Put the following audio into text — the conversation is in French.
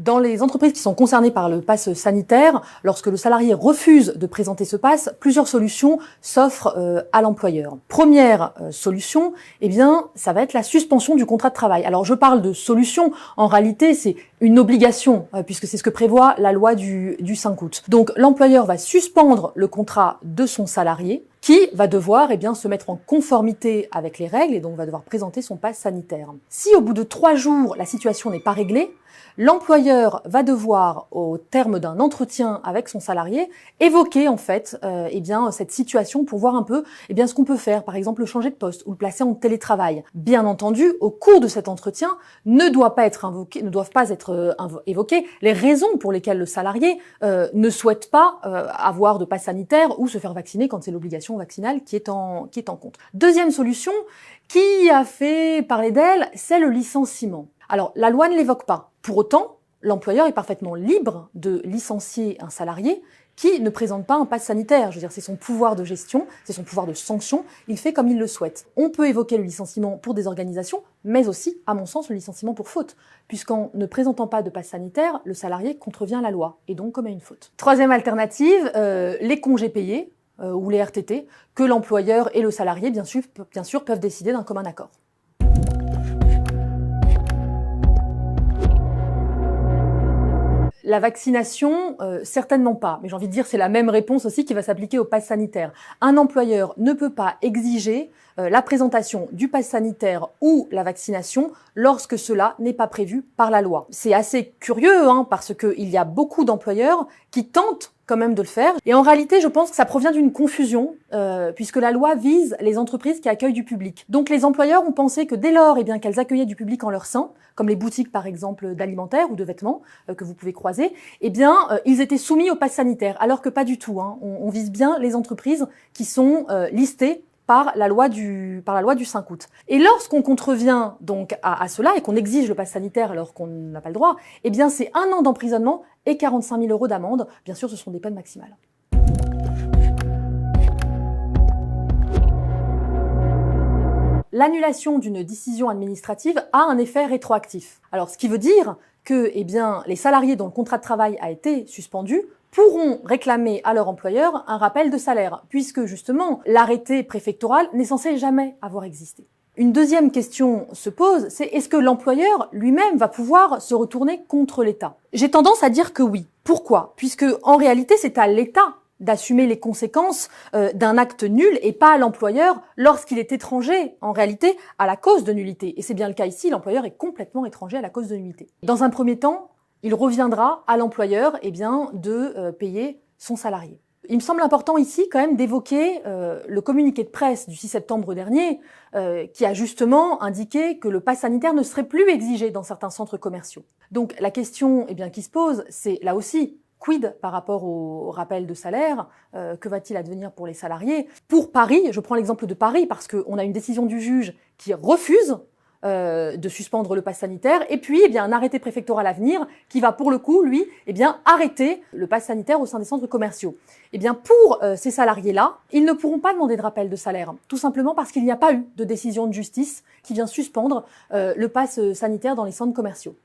Dans les entreprises qui sont concernées par le pass sanitaire, lorsque le salarié refuse de présenter ce pass, plusieurs solutions s'offrent à l'employeur. Première solution, eh bien, ça va être la suspension du contrat de travail. Alors, je parle de solution, en réalité, c'est une obligation, puisque c'est ce que prévoit la loi du 5 août. Donc, l'employeur va suspendre le contrat de son salarié, qui va devoir se mettre en conformité avec les règles et donc va devoir présenter son pass sanitaire. Si au bout de 3 jours, la situation n'est pas réglée, l'employeur va devoir, au terme d'un entretien avec son salarié, évoquer cette situation pour voir un peu ce qu'on peut faire, par exemple le changer de poste ou le placer en télétravail. Bien entendu, au cours de cet entretien, ne doivent pas être évoquées les raisons pour lesquelles le salarié ne souhaite pas avoir de pass sanitaire ou se faire vacciner quand c'est l'obligation vaccinale qui est en compte. Deuxième solution, qui a fait parler d'elle, c'est le licenciement. Alors, la loi ne l'évoque pas. Pour autant, l'employeur est parfaitement libre de licencier un salarié qui ne présente pas un pass sanitaire. Je veux dire, c'est son pouvoir de gestion, c'est son pouvoir de sanction, il fait comme il le souhaite. On peut évoquer le licenciement pour des organisations, mais aussi, à mon sens, le licenciement pour faute, puisqu'en ne présentant pas de pass sanitaire, le salarié contrevient la loi, et donc commet une faute. Troisième alternative, les congés payés, ou les RTT, que l'employeur et le salarié, bien sûr, peuvent décider d'un commun accord. La vaccination, certainement pas. Mais j'ai envie de dire, c'est la même réponse aussi qui va s'appliquer au pass sanitaire. Un employeur ne peut pas exiger la présentation du pass sanitaire ou la vaccination lorsque cela n'est pas prévu par la loi. C'est assez curieux, parce qu'il y a beaucoup d'employeurs qui tentent quand même de le faire. Et en réalité, je pense que ça provient d'une confusion, puisque la loi vise les entreprises qui accueillent du public. Donc les employeurs ont pensé que dès lors qu'elles accueillaient du public en leur sein, comme les boutiques par exemple d'alimentaire ou de vêtements que vous pouvez croiser, ils étaient soumis au pass sanitaire, alors que pas du tout. On vise bien les entreprises qui sont listées par la loi du 5 août. Et lorsqu'on contrevient donc à cela et qu'on exige le pass sanitaire alors qu'on n'a pas le droit, c'est 1 an d'emprisonnement et 45 000 € d'amende. Bien sûr, ce sont des peines maximales. L'annulation d'une décision administrative a un effet rétroactif. Alors, ce qui veut dire que les salariés dont le contrat de travail a été suspendu pourront réclamer à leur employeur un rappel de salaire, puisque justement, l'arrêté préfectoral n'est censé jamais avoir existé. Une deuxième question se pose, c'est est-ce que l'employeur lui-même va pouvoir se retourner contre l'État? J'ai tendance à dire que oui. Pourquoi? Puisque en réalité, c'est à l'État d'assumer les conséquences d'un acte nul et pas à l'employeur lorsqu'il est étranger, en réalité, à la cause de nullité. Et c'est bien le cas ici, l'employeur est complètement étranger à la cause de nullité. Dans un premier temps, il reviendra à l'employeur de payer son salarié. Il me semble important ici quand même d'évoquer le communiqué de presse du 6 septembre dernier qui a justement indiqué que le pass sanitaire ne serait plus exigé dans certains centres commerciaux. Donc la question qui se pose, c'est là aussi, quid par rapport au rappel de salaire? Que va-t-il advenir pour les salariés? Pour Paris, je prends l'exemple de Paris parce qu'on a une décision du juge qui refuse de suspendre le pass sanitaire, et puis un arrêté préfectoral à venir qui va pour le coup, lui, arrêter le pass sanitaire au sein des centres commerciaux. Pour ces salariés-là, ils ne pourront pas demander de rappel de salaire, tout simplement parce qu'il n'y a pas eu de décision de justice qui vient suspendre le pass sanitaire dans les centres commerciaux.